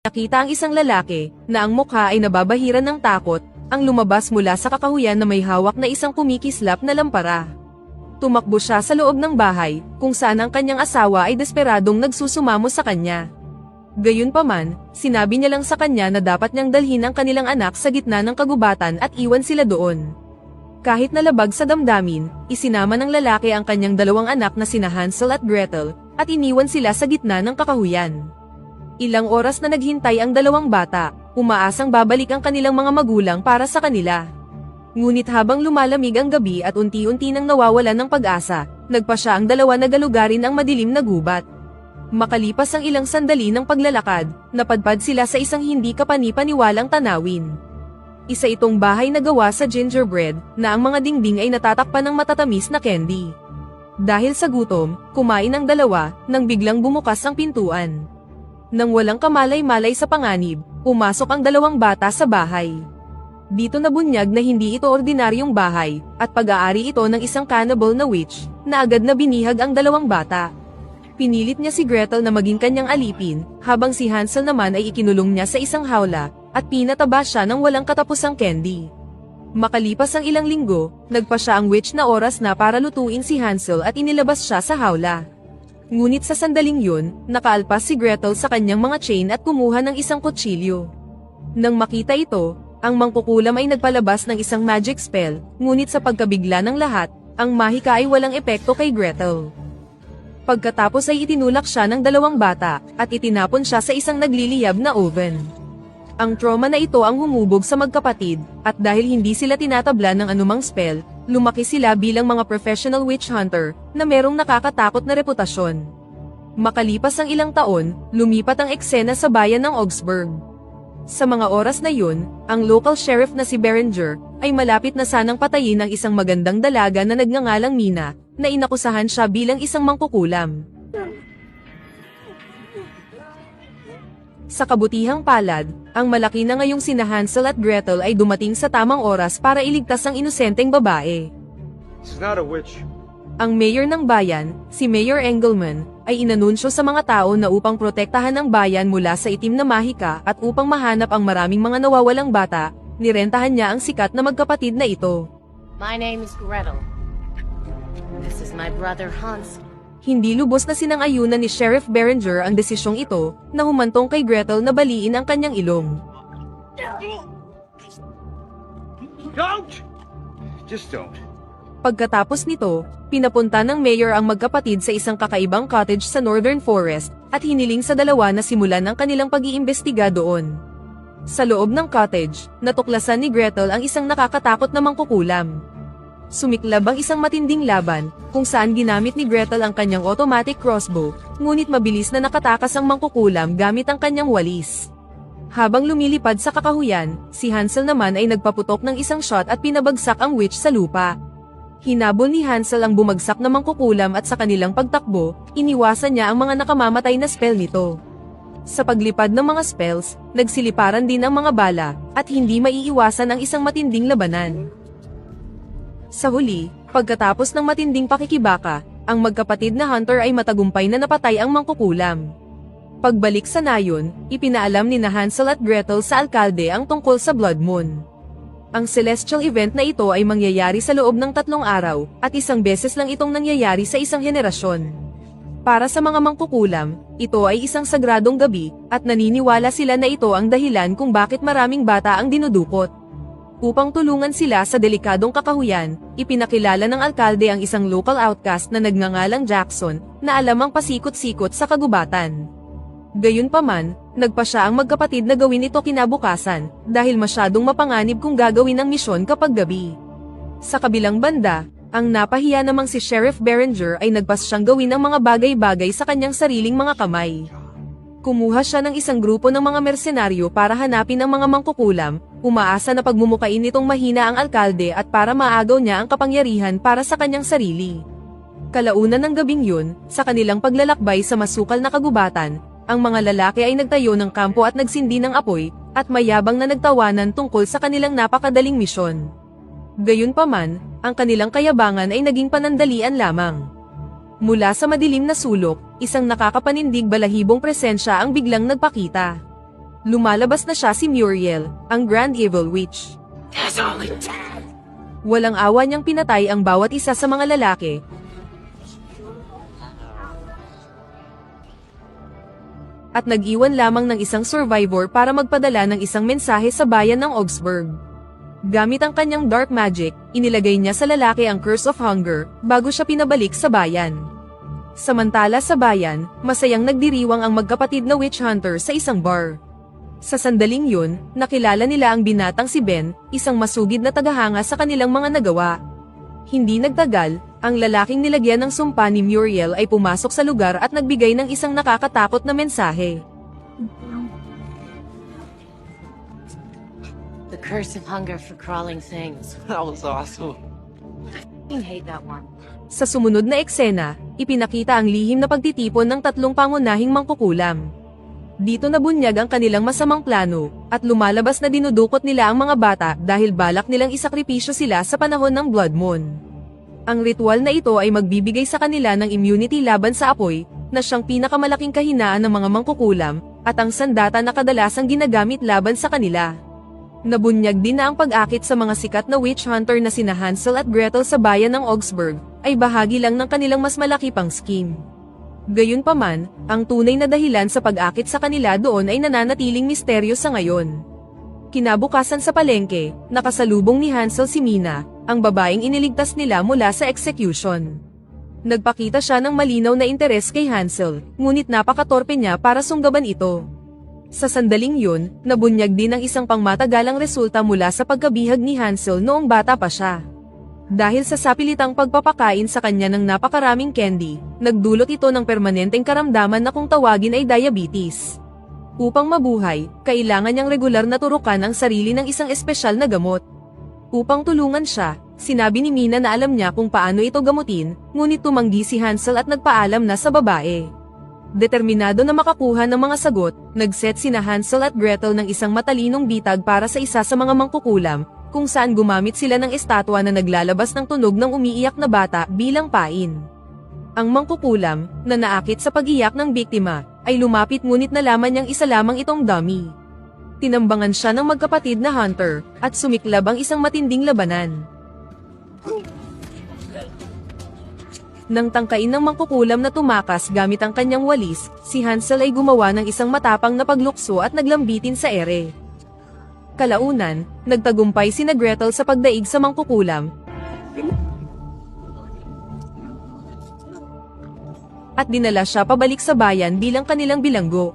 Nakita ang isang lalaki, na ang mukha ay nababahiran ng takot, ang lumabas mula sa kakahuyan na may hawak na isang kumikislap na lampara. Tumakbo siya sa loob ng bahay, kung saan ang kanyang asawa ay desperadong nagsusumamo sa kanya. Gayunpaman, sinabi niya lang sa kanya na dapat niyang dalhin ang kanilang anak sa gitna ng kagubatan at iwan sila doon. Kahit nalabag sa damdamin, isinama ng lalaki ang kanyang dalawang anak na sina Hansel at Gretel, at iniwan sila sa gitna ng kakahuyan. Ilang oras na naghintay ang dalawang bata, umaasang babalik ang kanilang mga magulang para sa kanila. Ngunit habang lumalamig ang gabi at unti-unti nang nawawalan ng pag-asa, nagpasya ang dalawa na galugarin ang madilim na gubat. Makalipas ang ilang sandali ng paglalakad, napadpad sila sa isang hindi kapani-paniwalang tanawin. Isa itong bahay na gawa sa gingerbread, na ang mga dingding ay natatakpan ng matatamis na candy. Dahil sa gutom, kumain ang dalawa, nang biglang bumukas ang pintuan. Nang walang kamalay-malay sa panganib, pumasok ang dalawang bata sa bahay. Dito nabunyag na hindi ito ordinaryong bahay, at pag-aari ito ng isang cannibal na witch, na agad na binihag ang dalawang bata. Pinilit niya si Gretel na maging kanyang alipin, habang si Hansel naman ay ikinulong niya sa isang hawla, at pinataba siya ng walang katapusang candy. Makalipas ang ilang linggo, nagpa siya ang witch na oras na para lutuin si Hansel at inilabas siya sa hawla. Ngunit sa sandaling yun, nakaalpas si Gretel sa kanyang mga chain at kumuha ng isang kutsilyo. Nang makita ito, ang mangkukulam ay nagpalabas ng isang magic spell, ngunit sa pagkabigla ng lahat, ang mahika ay walang epekto kay Gretel. Pagkatapos ay itinulak siya ng dalawang bata, at itinapon siya sa isang nagliliyab na oven. Ang trauma na ito ang humubog sa magkapatid, at dahil hindi sila tinatabla ng anumang spell, lumaki sila bilang mga professional witch hunter, na merong nakakatakot na reputasyon. Makalipas ang ilang taon, lumipat ang eksena sa bayan ng Augsburg. Sa mga oras na yun, ang local sheriff na si Berenger, ay malapit na sanang patayin ang isang magandang dalaga na nagngangalang Mina, na inakusahan siya bilang isang mangkukulam. Sa kabutihang palad, ang malaki na ngayong sina Hansel at Gretel ay dumating sa tamang oras para iligtas ang inosenteng babae. She's not a witch. Ang mayor ng bayan, si Mayor Engelman, ay inanunsyo sa mga tao na upang protektahan ang bayan mula sa itim na mahika at upang mahanap ang maraming mga nawawalang bata, nirentahan niya ang sikat na magkapatid na ito. My name is Gretel. This is my brother Hans. Hindi lubos na sinang-ayunan ni Sheriff Berenger ang desisyong ito, na humantong kay Gretel na baliin ang kanyang ilong. Don't! Just don't. Pagkatapos nito, pinapunta ng mayor ang magkapatid sa isang kakaibang cottage sa Northern Forest, at hiniling sa dalawa na simulan ang kanilang pag-iimbestiga doon. Sa loob ng cottage, natuklasan ni Gretel ang isang nakakatakot na mangkukulam. Sumiklab ang isang matinding laban, kung saan ginamit ni Gretel ang kanyang automatic crossbow, ngunit mabilis na nakatakas ang mangkukulam gamit ang kanyang walis. Habang lumilipad sa kakahuyan, si Hansel naman ay nagpaputok ng isang shot at pinabagsak ang witch sa lupa. Hinabol ni Hansel ang bumagsak na mangkukulam at sa kanilang pagtakbo, iniwasan niya ang mga nakamamatay na spell nito. Sa paglipad ng mga spells, nagsiliparan din ang mga bala, at hindi maiiwasan ang isang matinding labanan. Sa huli, pagkatapos ng matinding pakikibaka, ang magkapatid na hunter ay matagumpay na napatay ang mangkukulam. Pagbalik sa nayon, ipinaalam ni na Hansel at Gretel sa alkalde ang tungkol sa Blood Moon. Ang celestial event na ito ay mangyayari sa loob ng 3 araw, at isang beses lang itong nangyayari sa isang henerasyon. Para sa mga mangkukulam, ito ay isang sagradong gabi, at naniniwala sila na ito ang dahilan kung bakit maraming bata ang dinudukot. Upang tulungan sila sa delikadong kakahuyan, ipinakilala ng alkalde ang isang local outcast na nagngangalang Jackson, na alam ang pasikot-sikot sa kagubatan. Gayunpaman, nagpa siya ang magkapatid na gawin ito kinabukasan, dahil masyadong mapanganib kung gagawin ang misyon kapag gabi. Sa kabilang banda, ang napahiya namang si Sheriff Berenger ay nagpas siyang gawin ang mga bagay-bagay sa kanyang sariling mga kamay. Kumuha siya ng isang grupo ng mga mersenaryo para hanapin ang mga mangkukulam, umaasa na pagmumukain nitong mahina ang alkalde at para maagaw niya ang kapangyarihan para sa kanyang sarili. Kalaunan ng gabing yun, sa kanilang paglalakbay sa masukal na kagubatan, ang mga lalaki ay nagtayo ng kampo at nagsindi ng apoy, at mayabang na nagtawanan tungkol sa kanilang napakadaling misyon. Gayunpaman, ang kanilang kayabangan ay naging panandalian lamang. Mula sa madilim na sulok, isang nakakapanindig balahibong presensya ang biglang nagpakita. Lumalabas na siya si Muriel, ang Grand Evil Witch. Walang awa niyang pinatay ang bawat isa sa mga lalaki. At nag-iwan lamang ng isang survivor para magpadala ng isang mensahe sa bayan ng Augsburg. Gamit ang kanyang dark magic, inilagay niya sa lalaki ang Curse of Hunger, bago siya pinabalik sa bayan. Samantala sa bayan, masayang nagdiriwang ang magkapatid na witch hunter sa isang bar. Sa sandaling yun, nakilala nila ang binatang si Ben, isang masugid na tagahanga sa kanilang mga nagawa. Hindi nagtagal, ang lalaking nilagyan ng sumpa ni Muriel ay pumasok sa lugar at nagbigay ng isang nakakatakot na mensahe. The curse of hunger for crawling things. That was awesome. I hate that one. Sa sumunod na eksena, ipinakita ang lihim na pagtitipon ng tatlong pangunahing mangkukulam. Dito nabunyag ang kanilang masamang plano, at lumalabas na dinudukot nila ang mga bata dahil balak nilang isakripisyo sila sa panahon ng Blood Moon. Ang ritual na ito ay magbibigay sa kanila ng immunity laban sa apoy, na siyang pinakamalaking kahinaan ng mga mangkukulam, at ang sandata na kadalasang ginagamit laban sa kanila. Nabunyag din na ang pag-akit sa mga sikat na witch hunter na sina Hansel at Gretel sa bayan ng Augsburg, ay bahagi lang ng kanilang mas malaki pang scheme. Gayunpaman, ang tunay na dahilan sa pag-akit sa kanila doon ay nananatiling misteryo sa ngayon. Kinabukasan sa palengke, nakasalubong ni Hansel si Mina, ang babaeng iniligtas nila mula sa execution. Nagpakita siya ng malinaw na interes kay Hansel, ngunit napakatorpe niya para sunggaban ito. Sa sandaling yun, nabunyag din ang isang pangmatagalang resulta mula sa pagkabihag ni Hansel noong bata pa siya. Dahil sa sapilitang pagpapakain sa kanya ng napakaraming candy, nagdulot ito ng permanenteng karamdaman na kung tawagin ay diabetes. Upang mabuhay, kailangan niyang regular na turukan ang sarili ng isang espesyal na gamot. Upang tulungan siya, sinabi ni Mina na alam niya kung paano ito gamutin, ngunit tumanggi si Hansel at nagpaalam na sa babae. Determinado na makakuha ng mga sagot, nagset sina Hansel at Gretel ng isang matalinong bitag para sa isa sa mga mangkukulam, kung saan gumamit sila ng estatwa na naglalabas ng tunog ng umiiyak na bata bilang pain. Ang mangkukulam, na naakit sa pag-iyak ng biktima, ay lumapit ngunit nalaman niyang isa lamang itong dummy. Tinambangan siya ng magkapatid na hunter, at sumiklab ang isang matinding labanan. Nang tangkain ng mangkukulam na tumakas gamit ang kanyang walis, si Hansel ay gumawa ng isang matapang na paglukso at naglambitin sa ere. Kalaunan, nagtagumpay sina Gretel sa pagdaig sa mangkukulam, at dinala siya pabalik sa bayan bilang kanilang bilanggo.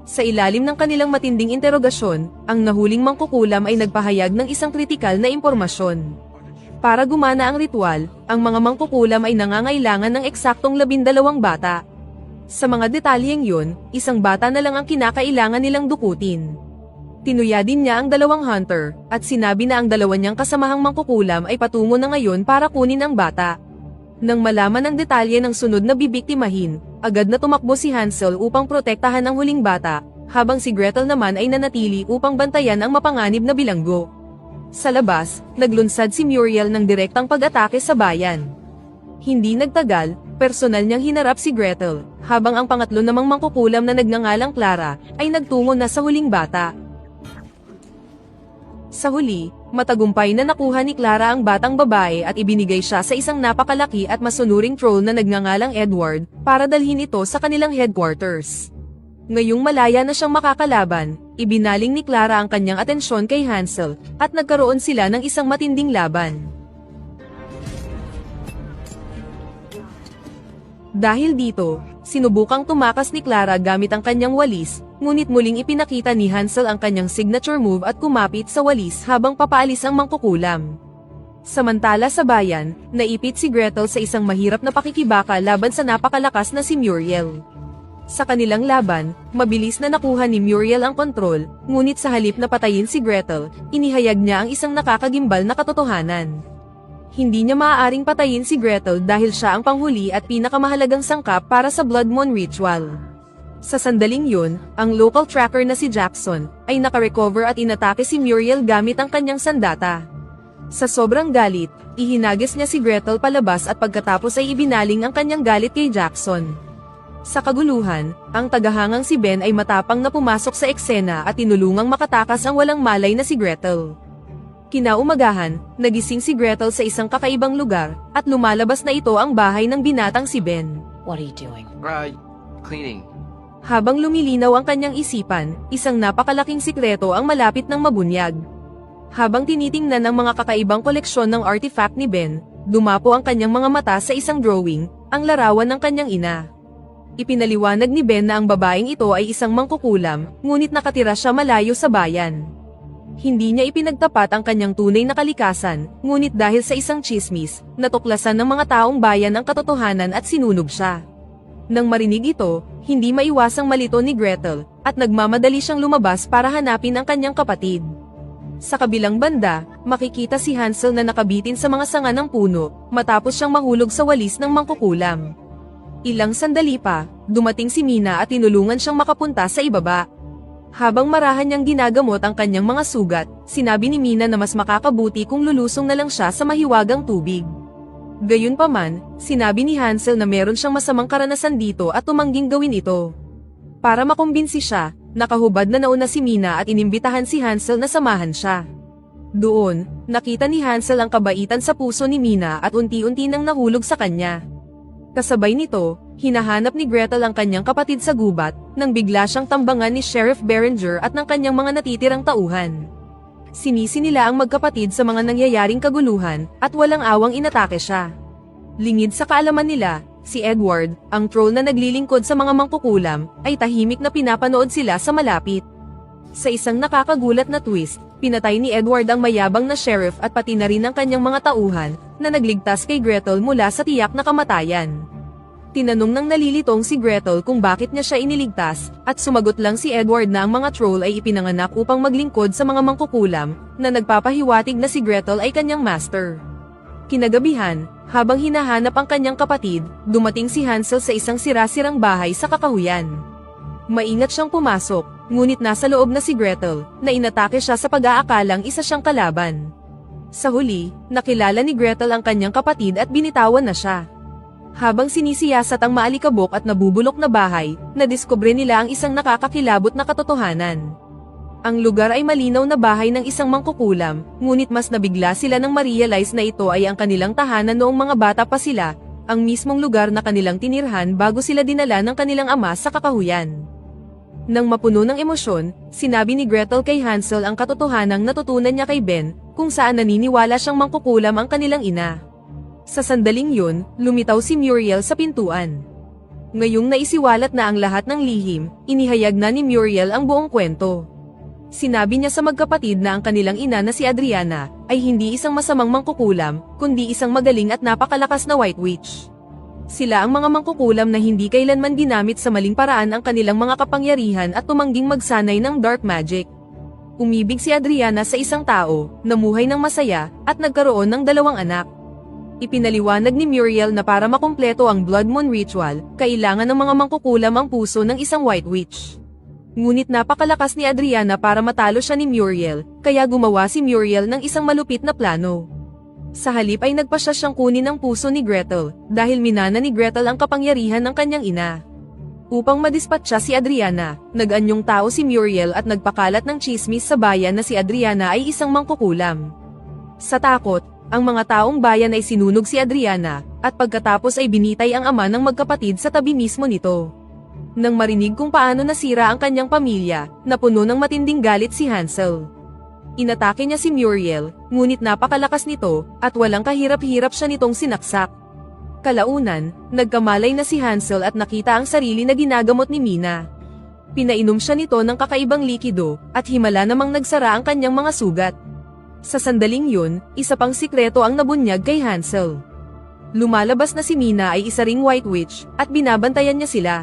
Sa ilalim ng kanilang matinding interogasyon, ang nahuling mangkukulam ay nagpahayag ng isang kritikal na impormasyon. Para gumana ang ritual, ang mga mangkukulam ay nangangailangan ng eksaktong 12 bata. Sa mga detalyeng yun, isang bata na lang ang kinakailangan nilang dukutin. Tinuya din niya ang dalawang hunter, at sinabi na ang dalawa niyang kasamahang mangkukulam ay patungo na ngayon para kunin ang bata. Nang malaman ang detalye ng sunod na bibiktimahin, agad na tumakbo si Hansel upang protektahan ang huling bata, habang si Gretel naman ay nanatili upang bantayan ang mapanganib na bilanggo. Sa labas, naglunsad si Muriel ng direktang pag-atake sa bayan. Hindi nagtagal, personal niyang hinarap si Gretel, habang ang pangatlo namang mangkukulam na nagngangalang Clara, ay nagtungo na sa huling bata. Sa huli, matagumpay na nakuha ni Clara ang batang babae at ibinigay siya sa isang napakalaki at masunuring troll na nagngangalang Edward, para dalhin ito sa kanilang headquarters. Ngayong malaya na siyang makakalaban, ibinaling ni Clara ang kanyang atensyon kay Hansel, at nagkaroon sila ng isang matinding laban. Dahil dito, sinubukang tumakas ni Clara gamit ang kanyang walis, ngunit muling ipinakita ni Hansel ang kanyang signature move at kumapit sa walis habang papaalis ang mangkukulam. Samantala sa bayan, naipit si Gretel sa isang mahirap na pakikibaka laban sa napakalakas na si Muriel. Sa kanilang laban, mabilis na nakuha ni Muriel ang kontrol, ngunit sa halip na patayin si Gretel, inihayag niya ang isang nakakagimbal na katotohanan. Hindi niya maaaring patayin si Gretel dahil siya ang panghuli at pinakamahalagang sangkap para sa Blood Moon ritual. Sa sandaling yun, ang local tracker na si Jackson, ay nakarecover at inatake si Muriel gamit ang kanyang sandata. Sa sobrang galit, ihinagis niya si Gretel palabas at pagkatapos ay ibinaling ang kanyang galit kay Jackson. Sa kaguluhan, ang tagahangang si Ben ay matapang na pumasok sa eksena at tinulungang makatakas ang walang malay na si Gretel. Kinaumagahan, nagising si Gretel sa isang kakaibang lugar, at lumalabas na ito ang bahay ng binatang si Ben. What are you doing? Cleaning. Habang lumilinaw ang kanyang isipan, isang napakalaking sikreto ang malapit ng mabunyag. Habang tinitingnan ang mga kakaibang koleksyon ng artifact ni Ben, dumapo ang kanyang mga mata sa isang drawing, ang larawan ng kanyang ina. Ipinaliwanag ni Ben na ang babaeng ito ay isang mangkukulam, ngunit nakatira siya malayo sa bayan. Hindi niya ipinagtapat ang kanyang tunay na kalikasan, ngunit dahil sa isang tsismis, natuklasan ng mga taong bayan ang katotohanan at sinunog siya. Nang marinig ito, hindi maiwasang malito ni Gretel, at nagmamadali siyang lumabas para hanapin ang kanyang kapatid. Sa kabilang banda, makikita si Hansel na nakabitin sa mga sanga ng puno, matapos siyang mahulog sa walis ng mangkukulam. Ilang sandali pa, dumating si Mina at tinulungan siyang makapunta sa ibaba. Habang marahan niyang ginagamot ang kanyang mga sugat, sinabi ni Mina na mas makakabuti kung lulusong na lang siya sa mahiwagang tubig. Gayunpaman, sinabi ni Hansel na meron siyang masamang karanasan dito at tumangging gawin ito. Para makumbinsi siya, nakahubad na nauna si Mina at inimbitahan si Hansel na samahan siya. Doon, nakita ni Hansel ang kabaitan sa puso ni Mina at unti-unti nang nahulog sa kanya. Kasabay nito, hinahanap ni Gretel ang kanyang kapatid sa gubat, nang bigla siyang tambangan ni Sheriff Berenger at ng kanyang mga natitirang tauhan. Sinisi nila ang magkapatid sa mga nangyayaring kaguluhan, at walang awang inatake siya. Lingid sa kaalaman nila, si Edward, ang troll na naglilingkod sa mga mangkukulam, ay tahimik na pinapanood sila sa malapit. Sa isang nakakagulat na twist, pinatay ni Edward ang mayabang na sheriff at pati na rin ang kanyang mga tauhan, na nagligtas kay Gretel mula sa tiyak na kamatayan. Tinanong ng nalilitong si Gretel kung bakit niya siya iniligtas, at sumagot lang si Edward na ang mga troll ay ipinanganak upang maglingkod sa mga mangkukulam, na nagpapahiwatig na si Gretel ay kanyang master. Kinagabihan, habang hinahanap ang kanyang kapatid, dumating si Hansel sa isang sira-sirang bahay sa kakahuyan. Maingat siyang pumasok, ngunit nasa loob na si Gretel, na inatake siya sa pag-aakalang isa siyang kalaban. Sa huli, nakilala ni Gretel ang kanyang kapatid at binitawan na siya. Habang sinisiyasat ang maalikabok at nabubulok na bahay, nadiskubre nila ang isang nakakakilabot na katotohanan. Ang lugar ay malinaw na bahay ng isang mangkukulam, ngunit mas nabigla sila nang ma-realize na ito ay ang kanilang tahanan noong mga bata pa sila, ang mismong lugar na kanilang tinirhan bago sila dinala ng kanilang ama sa kakahuyan. Nang mapuno ng emosyon, sinabi ni Gretel kay Hansel ang katotohanang natutunan niya kay Ben, kung saan naniniwala siyang mangkukulam ang kanilang ina. Sa sandaling yun, lumitaw si Muriel sa pintuan. Ngayong naisiwalat na ang lahat ng lihim, inihayag na ni Muriel ang buong kwento. Sinabi niya sa magkapatid na ang kanilang ina na si Adriana, ay hindi isang masamang mangkukulam, kundi isang magaling at napakalakas na White Witch. Sila ang mga mangkukulam na hindi kailanman ginamit sa maling paraan ang kanilang mga kapangyarihan at tumangging magsanay ng dark magic. Umibig si Adriana sa isang tao, namuhay ng masaya, at nagkaroon ng 2 anak. Ipinaliwanag ni Muriel na para makumpleto ang Blood Moon Ritual, kailangan ng mga mangkukulam ang puso ng isang White Witch. Ngunit napakalakas ni Adriana para matalo siya ni Muriel, kaya gumawa si Muriel ng isang malupit na plano. Sa halip ay nagpasya siyang kunin ang puso ni Gretel, dahil minana ni Gretel ang kapangyarihan ng kanyang ina. Upang madispatcha si Adriana, nag-anyong tao si Muriel at nagpakalat ng chismis sa bayan na si Adriana ay isang mangkukulam. Sa takot, ang mga taong bayan ay sinunog si Adriana, at pagkatapos ay binitay ang ama ng magkapatid sa tabi mismo nito. Nang marinig kung paano nasira ang kanyang pamilya, napuno ng matinding galit si Hansel. Inatake niya si Muriel, ngunit napakalakas nito, at walang kahirap-hirap siya nitong sinaksak. Kalaunan, nagkamalay na si Hansel at nakita ang sarili na ginagamot ni Mina. Pinainom siya nito ng kakaibang likido, at himala namang nagsara ang kanyang mga sugat. Sa sandaling yun, isa pang sikreto ang nabunyag kay Hansel. Lumalabas na si Mina ay isa ring White Witch, at binabantayan niya sila.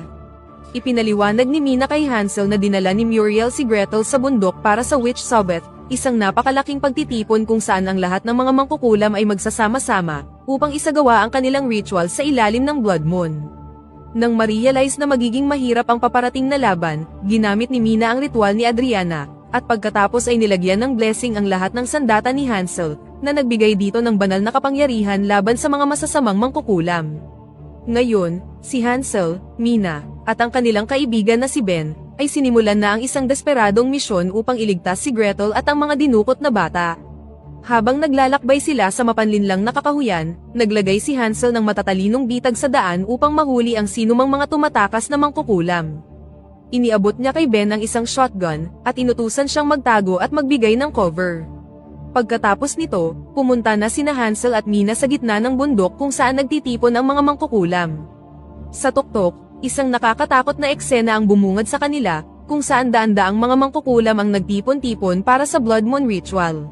Ipinaliwanag ni Mina kay Hansel na dinala ni Muriel si Gretel sa bundok para sa Witch Sabbath, isang napakalaking pagtitipon kung saan ang lahat ng mga mangkukulam ay magsasama-sama, upang isagawa ang kanilang ritual sa ilalim ng Blood Moon. Nang ma-realize na magiging mahirap ang paparating na laban, ginamit ni Mina ang ritual ni Adriana, at pagkatapos ay nilagyan ng blessing ang lahat ng sandata ni Hansel, na nagbigay dito ng banal na kapangyarihan laban sa mga masasamang mangkukulam. Ngayon, si Hansel, Mina, at ang kanilang kaibigan na si Ben, ay sinimulan na ang isang desperadong misyon upang iligtas si Gretel at ang mga dinukot na bata. Habang naglalakbay sila sa mapanlinlang na kakahuyan, naglagay si Hansel ng matatalinong bitag sa daan upang mahuli ang sinumang mga tumatakas na mangkukulam. Iniabot niya kay Ben ang isang shotgun, at inutusan siyang magtago at magbigay ng cover. Pagkatapos nito, pumunta na sina Hansel at Mina sa gitna ng bundok kung saan nagtitipon ang mga mangkukulam. Sa tuktok, isang nakakatakot na eksena ang bumungad sa kanila, kung saan daan-daang mga mangkukulam ang nagtipon-tipon para sa Blood Moon Ritual.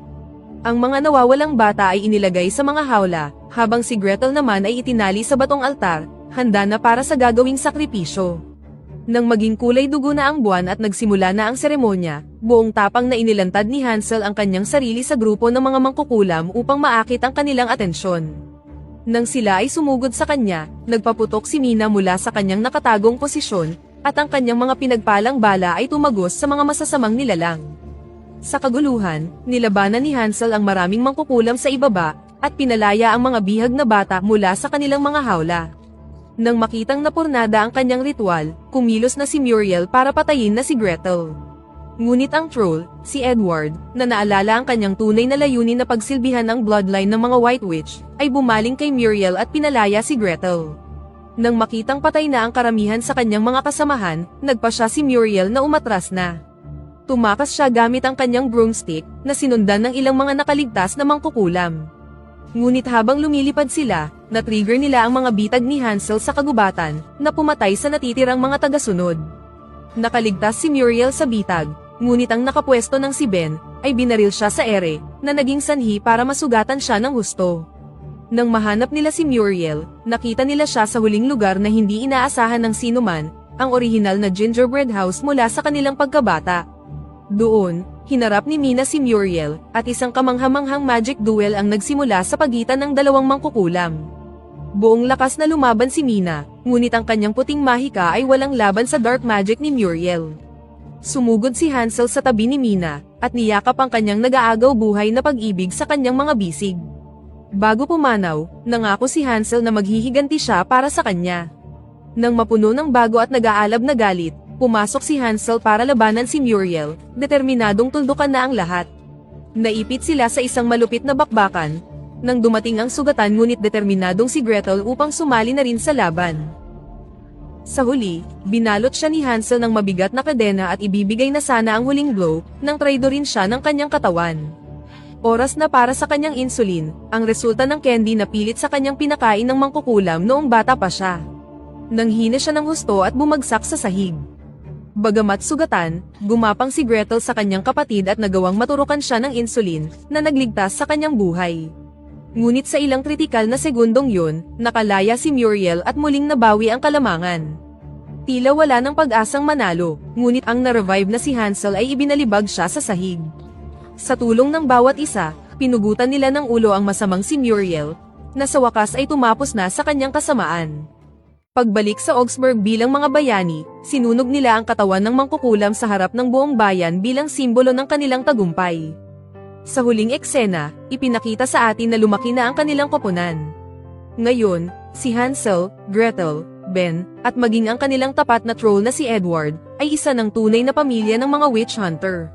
Ang mga nawawalang bata ay inilagay sa mga hawla, habang si Gretel naman ay itinali sa batong altar, handa na para sa gagawing sakripisyo. Nang maging kulay dugo na ang buwan at nagsimula na ang seremonya, buong tapang na inilantad ni Hansel ang kanyang sarili sa grupo ng mga mangkukulam upang maakit ang kanilang atensyon. Nang sila ay sumugod sa kanya, nagpaputok si Mina mula sa kanyang nakatagong posisyon, at ang kanyang mga pinagpalang bala ay tumagos sa mga masasamang nilalang. Sa kaguluhan, nilabanan ni Hansel ang maraming mangkukulam sa ibaba, at pinalaya ang mga bihag na bata mula sa kanilang mga hawla. Nang makitang napurnada ang kanyang ritual, kumilos na si Muriel para patayin na si Gretel. Ngunit ang troll, si Edward, na naalala ang kanyang tunay na layunin na pagsilbihan ang bloodline ng mga White Witch, ay bumaling kay Muriel at pinalaya si Gretel. Nang makitang patay na ang karamihan sa kanyang mga kasamahan, nagpa siya si Muriel na umatras na. Tumakas siya gamit ang kanyang broomstick, na sinundan ng ilang mga nakaligtas na mangkukulam. Ngunit habang lumilipad sila, na-trigger nila ang mga bitag ni Hansel sa kagubatan, na pumatay sa natitirang mga tagasunod. Nakaligtas si Muriel sa bitag, ngunit ang nakapwesto ng si Ben, ay binaril siya sa ere, na naging sanhi para masugatan siya ng husto. Nang mahanap nila si Muriel, nakita nila siya sa huling lugar na hindi inaasahan ng sinuman, ang orihinal na gingerbread house mula sa kanilang pagkabata. Doon, hinarap ni Mina si Muriel, at isang kamanghamanghang magic duel ang nagsimula sa pagitan ng dalawang mangkukulam. Buong lakas na lumaban si Mina, ngunit ang kanyang puting mahika ay walang laban sa dark magic ni Muriel. Sumugod si Hansel sa tabi ni Mina, at niyakap ang kanyang nag-aagaw buhay na pag-ibig sa kanyang mga bisig. Bago pumanaw, nangako si Hansel na maghihiganti siya para sa kanya. Nang mapuno ng bago at nag-aalab na galit, pumasok si Hansel para labanan si Muriel, determinadong tuldukan na ang lahat. Naipit sila sa isang malupit na bakbakan. Nang dumating ang sugatan ngunit determinadong si Gretel upang sumali na rin sa laban. Sa huli, binalot siya ni Hansel ng mabigat na kadena at ibibigay na sana ang huling blow, nang traidorin siya ng kanyang katawan. Oras na para sa kanyang insulin, ang resulta ng candy na pilit sa kanyang pinakain ng mangkukulam noong bata pa siya. Nanghina siya ng husto at bumagsak sa sahig. Bagamat sugatan, gumapang si Gretel sa kanyang kapatid at nagawang maturukan siya ng insulin, na nagligtas sa kanyang buhay. Ngunit sa ilang kritikal na segundong yun, nakalaya si Muriel at muling nabawi ang kalamangan. Tila wala ng pag-asang manalo, ngunit ang na-revive na si Hansel ay ibinalibag siya sa sahig. Sa tulong ng bawat isa, pinugutan nila ng ulo ang masamang si Muriel, na sa wakas ay tumapos na sa kanyang kasamaan. Pagbalik sa Augsburg bilang mga bayani, sinunog nila ang katawan ng mangkukulam sa harap ng buong bayan bilang simbolo ng kanilang tagumpay. Sa huling eksena, ipinakita sa atin na lumaki na ang kanilang koponan. Ngayon, si Hansel, Gretel, Ben, at maging ang kanilang tapat na troll na si Edward, ay isa ng tunay na pamilya ng mga witch hunter.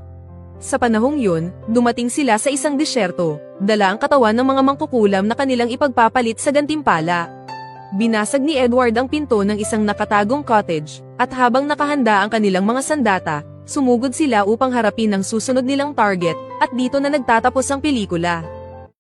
Sa panahong yun, dumating sila sa isang disyerto, dala ang katawan ng mga mangkukulam na kanilang ipagpapalit sa gantimpala. Binasag ni Edward ang pinto ng isang nakatagong cottage, at habang nakahanda ang kanilang mga sandata, sumugod sila upang harapin ang susunod nilang target, at dito na nagtatapos ang pelikula.